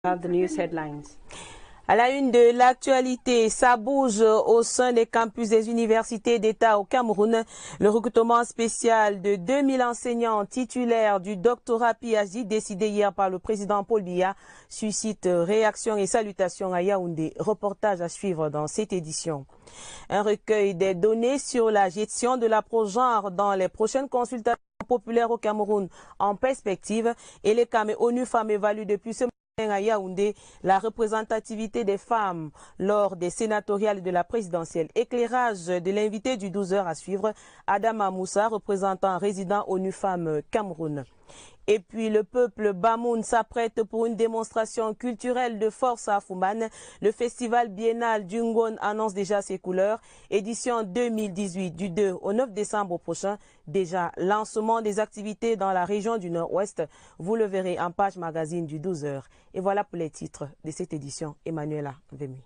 Have the news headlines. À la une de l'actualité, ça bouge au sein des campus des universités d'État au Cameroun. Le recrutement spécial de 2000 enseignants titulaires du doctorat PhD décidé hier par le président Paul Biya suscite réactions et salutations à Yaoundé. Reportage à suivre dans cette édition. Un recueil des données sur la gestion de la progenre dans les prochaines consultations populaires au Cameroun en perspective et les ONU Femmes évaluent depuis ce à Yaoundé la représentativité des femmes lors des sénatoriales de la présidentielle. Éclairage de l'invité du 12h à suivre, Adama Moussa, représentant résident ONU Femmes Cameroun. Et puis le peuple Bamoun s'apprête pour une démonstration culturelle de force à Fouman. Le festival biennal du Ngon annonce déjà ses couleurs. Édition 2018 du 2 au 9 décembre prochain. Déjà lancement des activités dans la région du Nord-Ouest. Vous le verrez en page magazine du 12h. Et voilà pour les titres de cette édition. Emmanuela Vemi.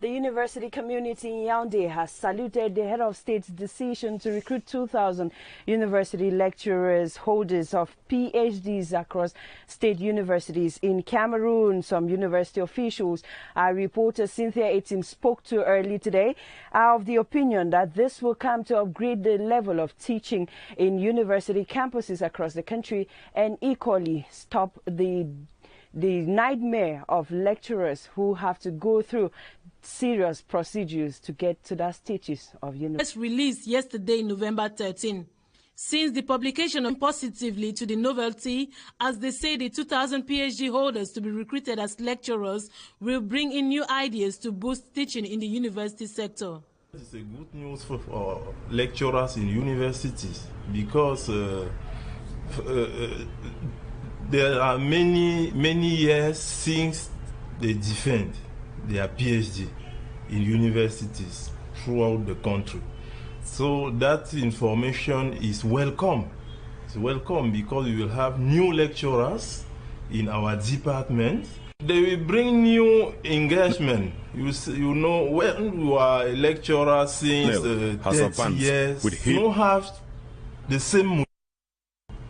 The university community in Yaoundé has saluted the head of state's decision to recruit 2,000 university lecturers, holders of PhDs across state universities in Cameroon. Some university officials, our reporter Cynthia Etim spoke to early today, are of the opinion that this will come to upgrade the level of teaching in university campuses across the country and equally stop the nightmare of lecturers who have to go through serious procedures to get to that status of university. Released yesterday, November 13. Since the publication positively to the novelty, as they say the 2,000 PhD holders to be recruited as lecturers will bring in new ideas to boost teaching in the university sector. It's a good news for lecturers in universities because there are many years since they defend their PhD in universities throughout the country. So that information is welcome. It's welcome because we will have new lecturers in our department. They will bring new engagement. You know, when you are a lecturer since 30 years, you don't have the same mood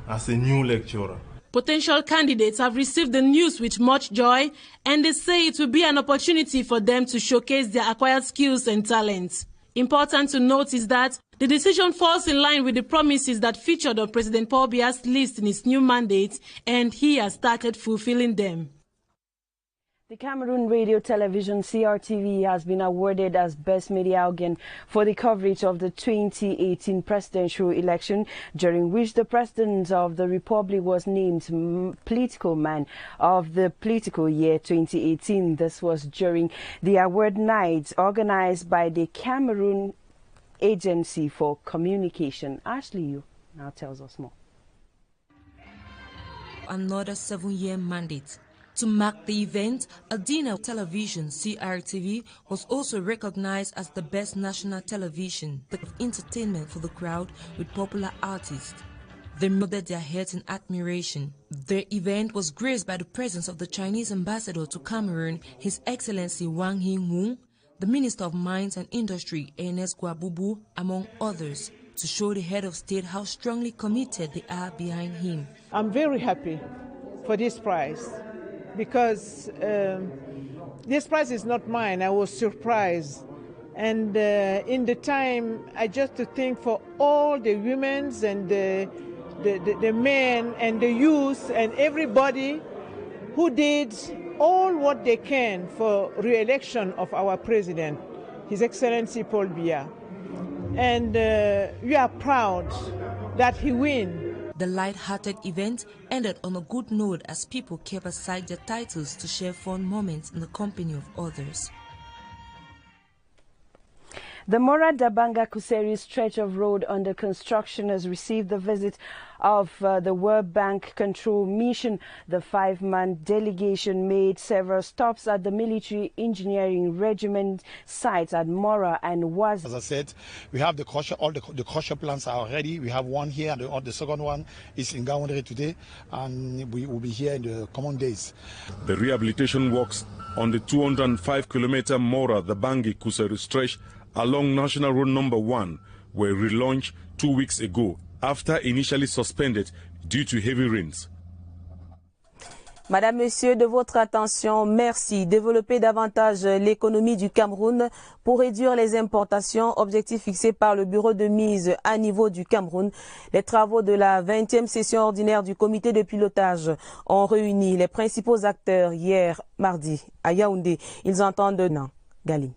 as a new lecturer. Potential candidates have received the news with much joy, and they say it will be an opportunity for them to showcase their acquired skills and talents. Important to note is that the decision falls in line with the promises that featured on President Paul Biya's list in his new mandate, and he has started fulfilling them. The Cameroon Radio Television CRTV has been awarded as Best Media Organ for the coverage of the 2018 presidential election, during which the President of the Republic was named Political Man of the Political Year 2018. This was during the award night organized by the Cameroon Agency for Communication. Ashley Yu now tells us more. Another 7-year mandate. To mark the event, Adina Television CRTV was also recognized as the best national television of entertainment for the crowd with popular artists. They nodded their heads in admiration. The event was graced by the presence of the Chinese ambassador to Cameroon, His Excellency Wang Yingwu, the Minister of Mines and Industry, Ernest Gwabubu, among others, to show the head of state how strongly committed they are behind him. I'm very happy for this prize, because this prize is not mine. I was surprised. And in the time, I just to think for all the women and the men and the youth and everybody who did all what they can for re-election of our president, His Excellency Paul Biya. And we are proud that he win. The light-hearted event ended on a good note as people kept aside their titles to share fun moments in the company of others. The Mora Dabanga Kuseri stretch of road under construction has received the visit of the World Bank Control Mission. The 5-man delegation made several stops at the military engineering regiment sites at Mora and was. As I said, we have the crusher, all the crusher plants are ready. We have one here, and the second one is in Gaoundé today, and we will be here in the coming days. The rehabilitation works on the 205-kilometer Mora Dabangi Kuseri stretch along National Road Number 1 were relaunched 2 weeks ago after initially suspended due to heavy rains. Madame, Monsieur, de votre attention, merci. Développer davantage l'économie du Cameroun pour réduire les importations, objectif fixé par le bureau de mise à niveau du Cameroun. Les travaux de la 20e session ordinaire du comité de pilotage ont réuni les principaux acteurs hier, mardi, à Yaoundé. Ils entendent Nan Galim.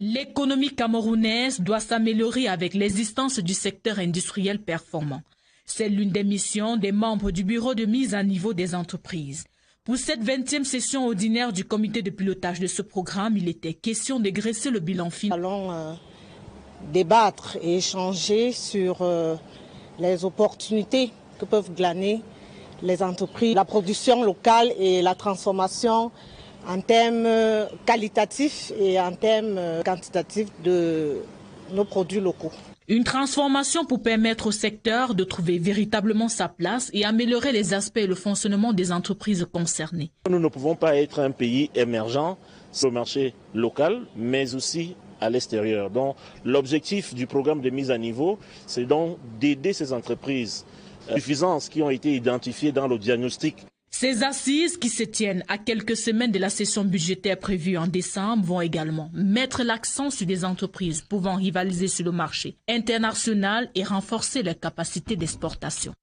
L'économie camerounaise doit s'améliorer avec l'existence du secteur industriel performant. C'est l'une des missions des membres du bureau de mise à niveau des entreprises. Pour cette 20e session ordinaire du comité de pilotage de ce programme, il était question de graisser le bilan final. Nous allons débattre et échanger sur les opportunités que peuvent glaner les entreprises, la production locale et la transformation en termes qualitatifs et en termes quantitatifs de nos produits locaux. Une transformation pour permettre au secteur de trouver véritablement sa place et améliorer les aspects et le fonctionnement des entreprises concernées. Nous ne pouvons pas être un pays émergent sur le marché local, mais aussi à l'extérieur. Donc, l'objectif du programme de mise à niveau, c'est donc d'aider ces entreprises suffisantes qui ont été identifiées dans le diagnostic. Ces assises qui se tiennent à quelques semaines de la session budgétaire prévue en décembre vont également mettre l'accent sur des entreprises pouvant rivaliser sur le marché international et renforcer leurs capacités d'exportation.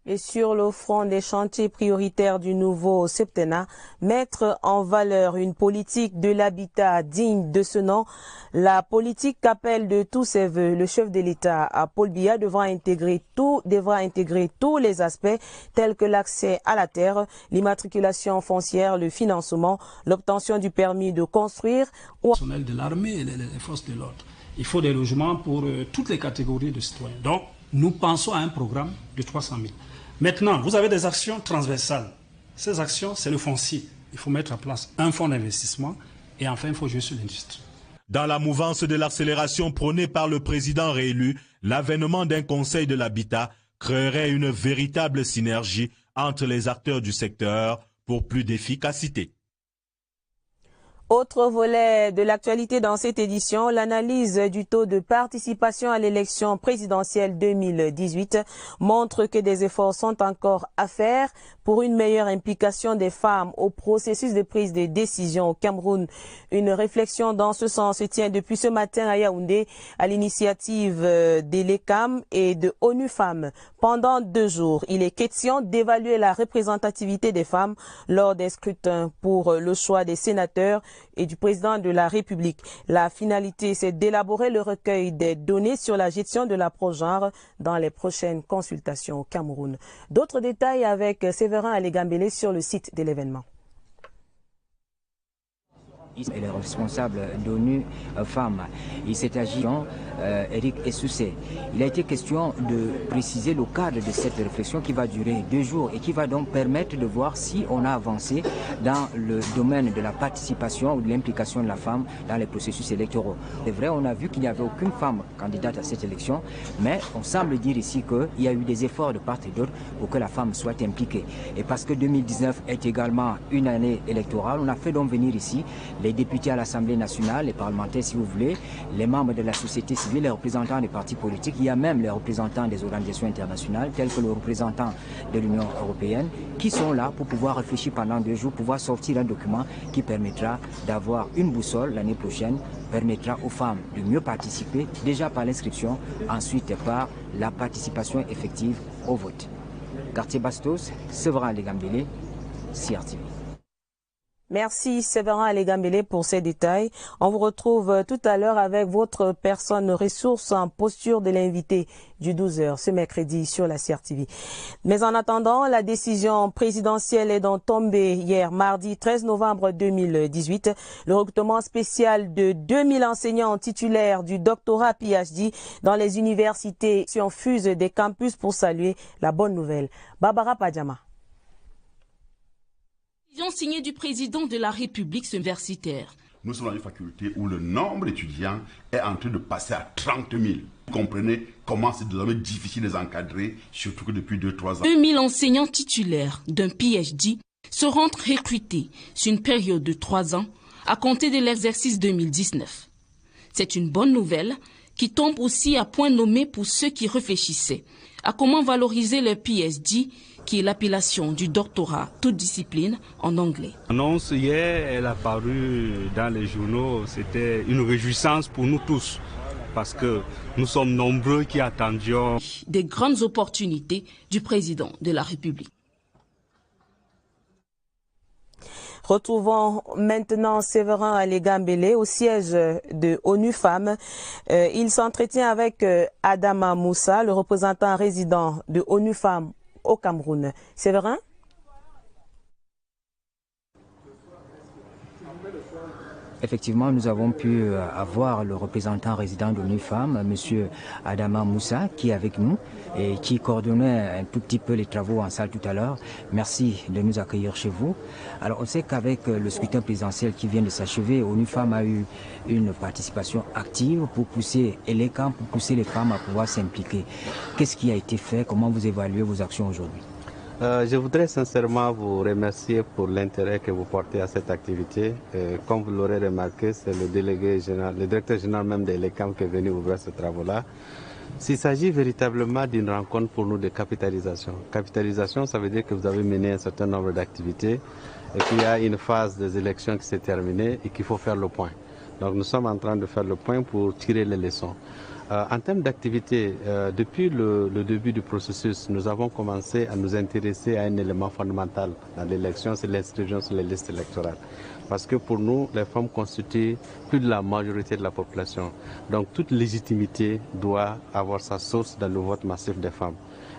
Et sur le front des chantiers prioritaires du nouveau septennat, mettre en valeur une politique de l'habitat digne de ce nom, la politique qu'appelle de tous ses voeux le chef de l'État à Paul Biya devra intégrer tous les aspects tels que l'accès à la terre, l'immatriculation foncière, le financement, l'obtention du permis de construire. De l'armée et les forces de l'ordre. Il faut des logements pour toutes les catégories de citoyens. Donc, nous pensons à un programme de 300 000. Maintenant, vous avez des actions transversales. Ces actions, c'est le foncier. Il faut mettre en place un fonds d'investissement et enfin, il faut jouer sur l'industrie. Dans la mouvance de l'accélération prônée par le président réélu, l'avènement d'un conseil de l'habitat créerait une véritable synergie entre les acteurs du secteur pour plus d'efficacité. Autre volet de l'actualité dans cette édition, l'analyse du taux de participation à l'élection présidentielle 2018 montre que des efforts sont encore à faire pour une meilleure implication des femmes au processus de prise de décision au Cameroun. Une réflexion dans ce sens se tient depuis ce matin à Yaoundé à l'initiative de l'ECAM et de ONU Femmes. Pendant 2 jours, il est question d'évaluer la représentativité des femmes lors des scrutins pour le choix des sénateurs et du président de la République. La finalité, c'est d'élaborer le recueil des données sur la gestion de la pro-genre dans les prochaines consultations au Cameroun. D'autres détails avec Séverin Alégambélé sur le site de l'événement. Et les responsables d'ONU Femmes. Il s'est agi Eric Essoussé. Il a été question de préciser le cadre de cette réflexion qui va durer 2 jours et qui va donc permettre de voir si on a avancé dans le domaine de la participation ou de l'implication de la femme dans les processus électoraux. C'est vrai, on a vu qu'il n'y avait aucune femme candidate à cette élection, mais on semble dire ici qu'il y a eu des efforts de part et d'autre pour que la femme soit impliquée. Et parce que 2019 est également une année électorale, on a fait donc venir ici les députés à l'Assemblée nationale, les parlementaires si vous voulez, les membres de la société civile, les représentants des partis politiques, il y a même les représentants des organisations internationales tels que le représentant de l'Union européenne qui sont là pour pouvoir réfléchir pendant 2 jours, pouvoir sortir un document qui permettra d'avoir une boussole l'année prochaine, permettra aux femmes de mieux participer déjà par l'inscription, ensuite par la participation effective au vote. Quartier Bastos, Séverin Alégambélé, CRTV. Merci Séverin Alégambélé pour ces détails. On vous retrouve tout à l'heure avec votre personne ressource en posture de l'invité du 12h ce mercredi sur la CRTV. Mais en attendant, la décision présidentielle est donc tombée hier mardi 13 novembre 2018. Le recrutement spécial de 2000 enseignants titulaires du doctorat PhD dans les universités fusent des campus pour saluer la bonne nouvelle. Barbara Padjama. Signée du président de la République universitaire. Nous sommes dans une faculté où le nombre d'étudiants est en train de passer à 30 000. Vous comprenez comment c'est désormais difficile de les encadrer, surtout que depuis 2-3 ans. 2000 enseignants titulaires d'un PhD seront recrutés sur une période de 3 ans à compter de l'exercice 2019. C'est une bonne nouvelle qui tombe aussi à point nommé pour ceux qui réfléchissaient à comment valoriser leur PhD qui est l'appellation du doctorat, toute discipline, en anglais. L'annonce hier, elle a paru dans les journaux, c'était une réjouissance pour nous tous, parce que nous sommes nombreux qui attendions des grandes opportunités du président de la République. Retrouvons maintenant Séverin Alégambélé au siège de ONU Femmes. Il s'entretient avec Adama Moussa, le représentant résident de ONU Femmes au Cameroun. Séverin? Effectivement, nous avons pu avoir le représentant résident de l'ONU Femmes, M. Adama Moussa, qui est avec nous et qui coordonnait un tout petit peu les travaux en salle tout à l'heure. Merci de nous accueillir chez vous. Alors, on sait qu'avec le scrutin présidentiel qui vient de s'achever, ONU Femmes a eu une participation active pour pousser les camps, pour pousser les femmes à pouvoir s'impliquer. Qu'est-ce qui a été fait? Comment vous évaluez vos actions aujourd'hui? Je voudrais sincèrement vous remercier pour l'intérêt que vous portez à cette activité. Comme vous l'aurez remarqué, c'est le délégué général, le directeur général même de l'ECAM qui est venu ouvrir ces travaux-là. S'il s'agit véritablement d'une rencontre pour nous de capitalisation. Capitalisation, ça veut dire que vous avez mené un certain nombre d'activités et qu'il y a une phase des élections qui s'est terminée et qu'il faut faire le point. Donc nous sommes en train de faire le point pour tirer les leçons. En termes d'activité, depuis le début du processus, nous avons commencé à nous intéresser à un élément fondamental dans l'élection, c'est l'inscription sur les listes électorales. Parce que pour nous, les femmes constituent plus de la majorité de la population. Donc toute légitimité doit avoir sa source dans le vote massif des femmes.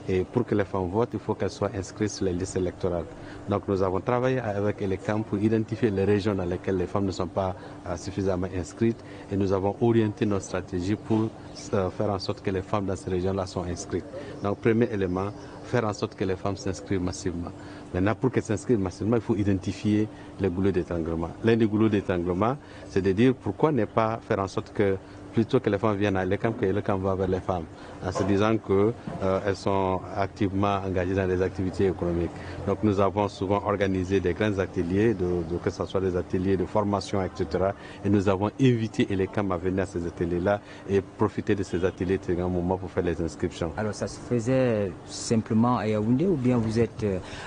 Et pour que les femmes votent, il faut qu'elles soient inscrites sur les listes électorales. Donc nous avons travaillé avec l'ECAM pour identifier les régions dans lesquelles les femmes ne sont pas suffisamment inscrites et nous avons orienté notre stratégie pour faire en sorte que les femmes dans ces régions-là soient inscrites. Donc premier élément, faire en sorte que les femmes s'inscrivent massivement. Maintenant, pour qu'elles s'inscrivent massivement, il faut identifier les goulots d'étranglement. L'un des goulots d'étranglement, c'est de dire pourquoi ne pas faire en sorte que plutôt que les femmes viennent à l'ECAM, que l'ECAM va vers les femmes, en se disant qu'elles sont activement engagées dans des activités économiques. Donc nous avons souvent organisé des grands ateliers, que ce soit des ateliers de formation, etc. Et nous avons invité l'ECAM à venir à ces ateliers-là et profiter de ces ateliers de grand moment pour faire les inscriptions. Alors ça se faisait simplement à Yaoundé ou bien vous êtes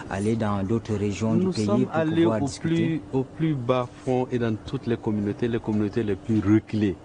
allé dans d'autres régions du pays pour pouvoir discuter? Nous sommes allés au plus bas fond et dans toutes les communautés les plus reculées,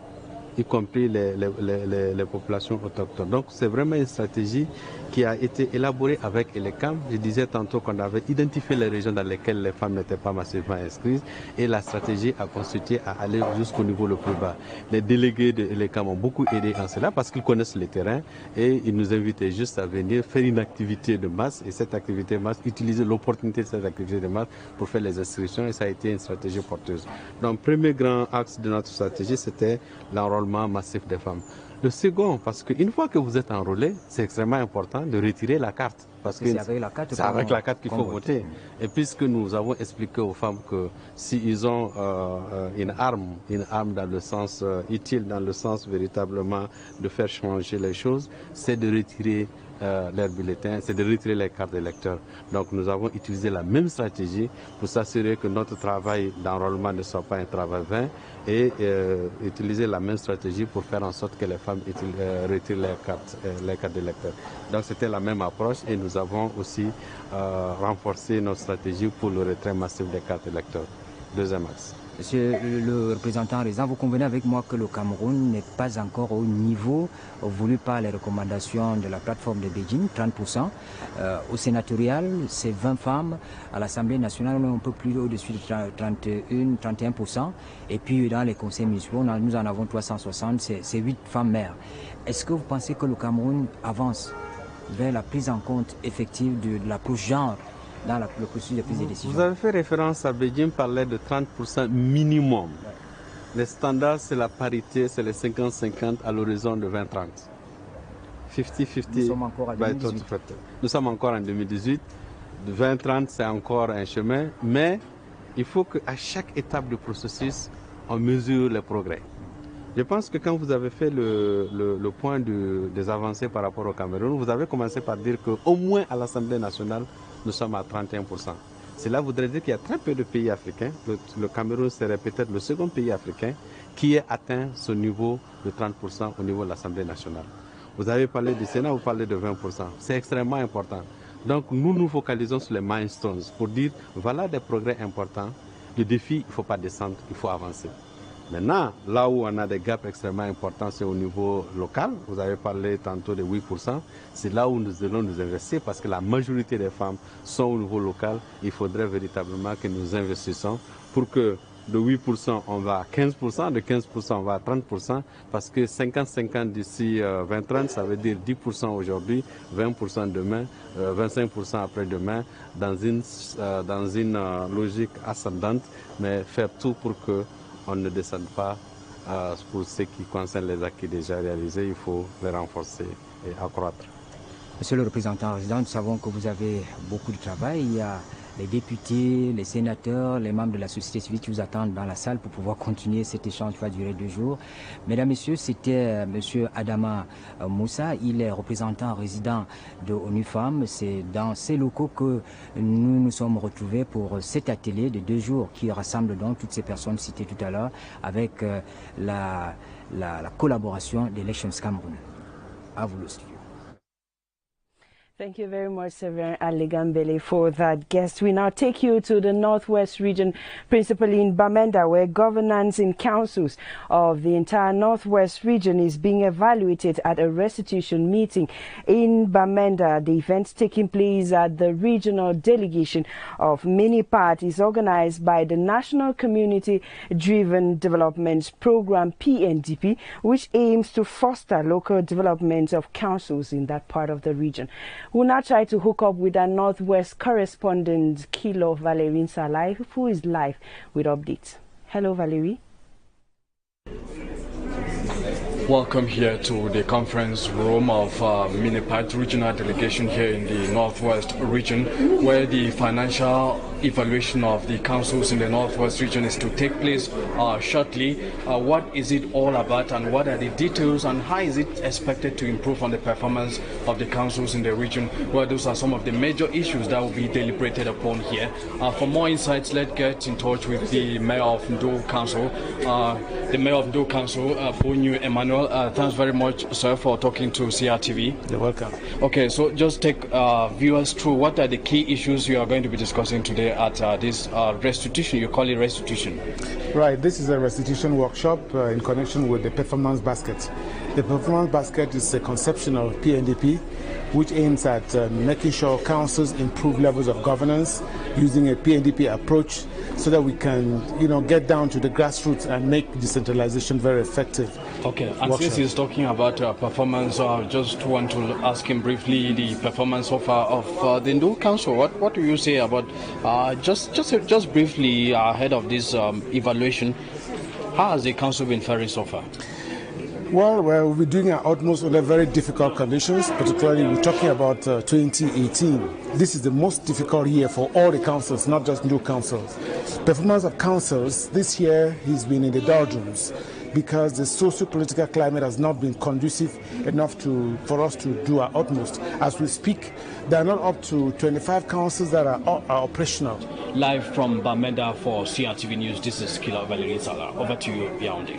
y compris les populations autochtones. Donc c'est vraiment une stratégie qui a été élaborée avec l'ECAM. Je disais tantôt qu'on avait identifié les régions dans lesquelles les femmes n'étaient pas massivement inscrites et la stratégie a consisté à aller jusqu'au niveau le plus bas. Les délégués de l'ECAM ont beaucoup aidé en cela parce qu'ils connaissent le terrain et ils nous invitaient juste à venir faire une activité de masse et cette activité de masse, utiliser l'opportunité de cette activité de masse pour faire les inscriptions et ça a été une stratégie porteuse. Donc premier grand axe de notre stratégie, c'était l'enrôlement massif des femmes. Le second, parce qu'une fois que vous êtes enrôlé, c'est extrêmement important de retirer la carte. Parce que c'est avec la carte qu'il faut voter. Et puisque nous avons expliqué aux femmes que s'ils ont une arme dans le sens utile, dans le sens véritablement de faire changer les choses, c'est de retirer leurs bulletins, c'est de retirer les cartes d'électeurs. Donc nous avons utilisé la même stratégie pour s'assurer que notre travail d'enrôlement ne soit pas un travail vain et utiliser la même stratégie pour faire en sorte que les femmes retirent les cartes d'électeurs. Donc c'était la même approche et nous avons aussi renforcé notre stratégie pour le retrait massif des cartes d'électeurs. Deuxième axe. Monsieur le représentant résident, vous convenez avec moi que le Cameroun n'est pas encore au niveau voulu par les recommandations de la plateforme de Beijing, 30%. Au sénatorial, c'est 20 femmes. À l'Assemblée nationale, on est un peu plus au-dessus de 31%. Et puis dans les conseils municipaux, nous en avons 360, c'est 8 femmes maires. Est-ce que vous pensez que le Cameroun avance vers la prise en compte effective de l'approche genre dans le processus de prise de décision? Vous avez fait référence à Beijing, parlait de 30% minimum. Les standards, c'est la parité, c'est les 50-50 à l'horizon de 2030. 50-50. Nous sommes encore en 2018. Nous sommes encore en 2018. 2030, c'est encore un chemin, mais il faut qu'à chaque étape du processus, on mesure les progrès. Je pense que quand vous avez fait le point des avancées par rapport au Cameroun, vous avez commencé par dire qu'au moins à l'Assemblée nationale, nous sommes à 31%. Cela voudrait dire qu'il y a très peu de pays africains. Le Cameroun serait peut-être le second pays africain qui ait atteint ce niveau de 30% au niveau de l'Assemblée nationale. Vous avez parlé du Sénat, vous parlez de 20%. C'est extrêmement important. Donc nous nous focalisons sur les milestones pour dire voilà des progrès importants. Le défi, il ne faut pas descendre, il faut avancer. Maintenant, là où on a des gaps extrêmement importants, c'est au niveau local. Vous avez parlé tantôt de 8%. C'est là où nous allons nous investir parce que la majorité des femmes sont au niveau local. Il faudrait véritablement que nous investissons pour que de 8%, on va à 15%, de 15%, on va à 30%, parce que 50-50 d'ici 2030, ça veut dire 10% aujourd'hui, 20% demain, 25% après-demain, dans une logique ascendante, mais faire tout pour qu'on ne descende pas. Pour ce qui concerne les acquis déjà réalisés, il faut les renforcer et accroître. Monsieur le représentant résident, nous savons que vous avez beaucoup de travail. Il y a les députés, les sénateurs, les membres de la société civile qui vous attendent dans la salle pour pouvoir continuer cet échange qui va durer 2 jours. Mesdames, Messieurs, c'était Monsieur Adama Moussa. Il est représentant résident de ONU Femmes. C'est dans ces locaux que nous nous sommes retrouvés pour cet atelier de 2 jours qui rassemble donc toutes ces personnes citées tout à l'heure avec la collaboration d'Elections Cameroun. À vous le studio. Thank you very much, Severin Aligambele, for that guest. We now take you to the Northwest region, principally in Bamenda, where governance in councils of the entire Northwest region is being evaluated at a restitution meeting in Bamenda. The event taking place at the regional delegation of many parties organized by the National Community Driven Development Program, PNDP, which aims to foster local development of councils in that part of the region. We'll now try to hook up with our Northwest correspondent, Kilo Valerie Salai, who is live with updates. Hello, Valerie. Welcome here to the conference room of Minipat Regional Delegation here in the Northwest region, where the financial evaluation of the councils in the Northwest region is to take place shortly. What is it all about, and what are the details, and how is it expected to improve on the performance of the councils in the region? Well, those are some of the major issues that will be deliberated upon here. For more insights, let's get in touch with the Mayor of Ndo Council, Bonyu Emmanuel. Thanks very much, sir, for talking to CRTV. You're welcome. Okay, so just take viewers through what are the key issues you are going to be discussing today at this restitution. You call it restitution. Right, this is a restitution workshop in connection with the performance basket. The performance basket is a conception of PNDP, which aims at making sure councils improve levels of governance using a PNDP approach, so that we can, get down to the grassroots and make decentralization very effective. Okay, and since he's talking about performance, I just want to ask him briefly the performance so far of the Ndo Council. What do you say about just briefly ahead of this evaluation? How has the council been faring so far? Well, we're doing our utmost under very difficult conditions. Particularly, we're talking about 2018. This is the most difficult year for all the councils, not just new councils. Performance of councils this year has been in the doldrums, because the socio-political climate has not been conducive enough for us to do our utmost. As we speak, there are not up to 25 councils that are operational. Live from Bamenda for CRTV News, this is Kila Valerie Sala. Over to you, Yaoundé.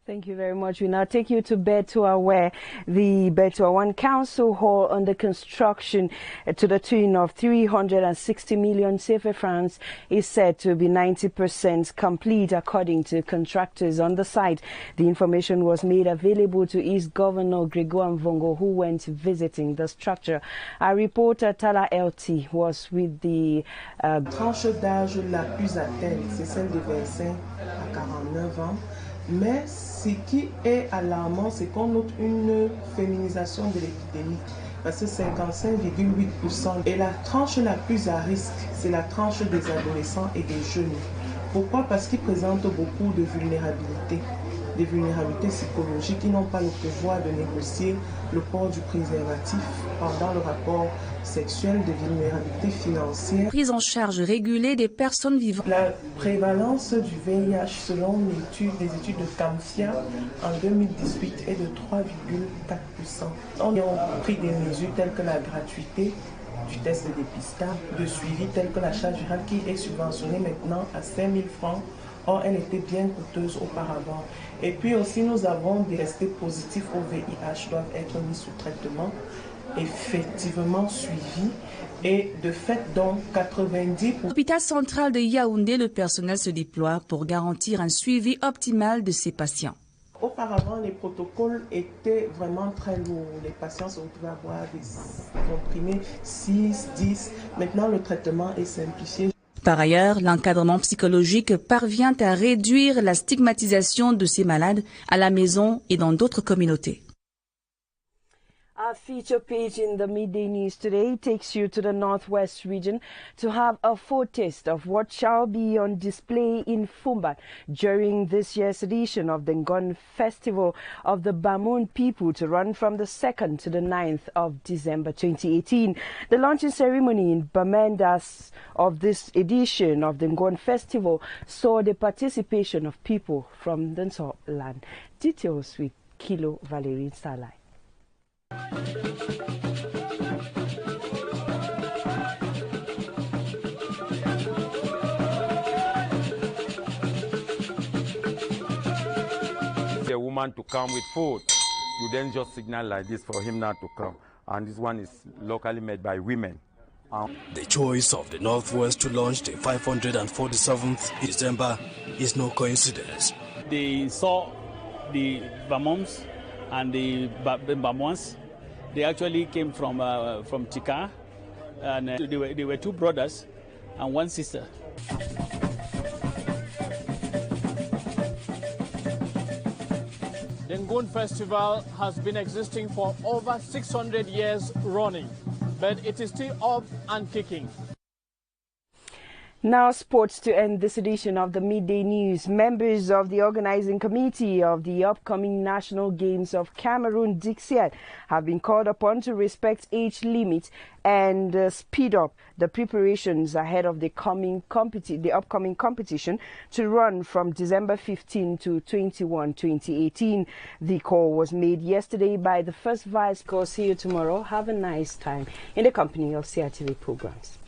Thank you very much. We now take you to Betua, where the Betua 1 Council Hall under construction to the tune of 360 million CFA francs is said to be 90% complete, according to contractors on the site. The information was made available to East Governor Gregoire Mvongo, who went visiting the structure. Our reporter Tala LT was with the tranche d'âge la plus atteinte, c'est celle de 25 à 49 ans. Mais ce qui est alarmant, c'est qu'on note une féminisation de l'épidémie, parce que 55,8%. Et la tranche la plus à risque, c'est la tranche des adolescents et des jeunes. Pourquoi? Parce qu'ils présentent beaucoup de vulnérabilités. Des vulnérabilités psychologiques, qui n'ont pas le pouvoir de négocier le port du préservatif pendant le rapport sexuel, de vulnérabilité financière. Prise en charge régulée des personnes vivant. La prévalence du VIH selon les études de CAMFIA en 2018 est de 3,4%. On a pris des mesures telles que la gratuité du test de dépistage, de suivi telles que la charge virale qui est subventionnée maintenant à 5 000 francs. Or, elle était bien coûteuse auparavant. Et puis aussi, nous avons des tests positifs au VIH doivent être mis sous traitement. effectivement suivis. Et de fait, donc 90%. À l'hôpital central de Yaoundé, le personnel se déploie pour garantir un suivi optimal de ses patients. Auparavant, les protocoles étaient vraiment très lourds. Les patients se retrouvaient à avoir des comprimés 6, 10. Maintenant, le traitement est simplifié. Par ailleurs, l'encadrement psychologique parvient à réduire la stigmatisation de ces malades à la maison et dans d'autres communautés. Our feature page in the Midday News today takes you to the Northwest region to have a foretaste of what shall be on display in Fumbat during this year's edition of the Ngon Festival of the Bamoun people to run from the 2nd to the 9th of December 2018. The launching ceremony in Bamendas of this edition of the Ngon Festival saw the participation of people from the Nsop land. Details with Kilo Valerie Salai. A woman to come with food, you then just signal like this for him not to come, and this one is locally made by women. The choice of the Northwest to launch the 547th December is no coincidence. They saw the Bamons and the Bamwans. They actually came from Tika, and they were two brothers and one sister. The Ngon Festival has been existing for over 600 years running, but it is still up and kicking. Now sports to end this edition of the Midday News. Members of the organizing committee of the upcoming National Games of Cameroon Dixiad have been called upon to respect age limits and speed up the preparations ahead of the upcoming competition to run from December 15 to 21, 2018. The call was made yesterday by the first vice. See you tomorrow. Have a nice time in the company of CRTV programs.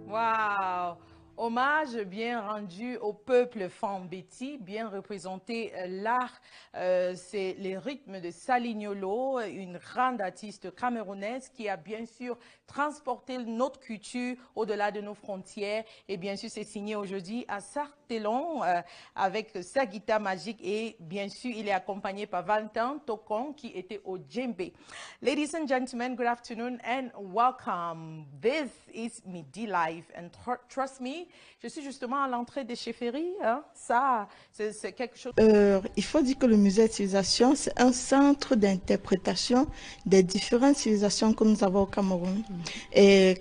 Wow. Hommage bien rendu au peuple Fambeti, bien représenté l'art, c'est les rythmes de Salignolo, une grande artiste camerounaise qui a bien sûr transporté notre culture au-delà de nos frontières. Et bien sûr, c'est signé aujourd'hui à Sartelon avec sa guitare magique et bien sûr, il est accompagné par Valentin Tokon qui était au djembé. Ladies and gentlemen, good afternoon and welcome. This is Midi Live and trust me, je suis justement à l'entrée des chefferies. Hein? Ça, c'est quelque chose. Il faut dire que le musée de civilisation, c'est un centre d'interprétation des différentes civilisations que nous avons au Cameroun. Et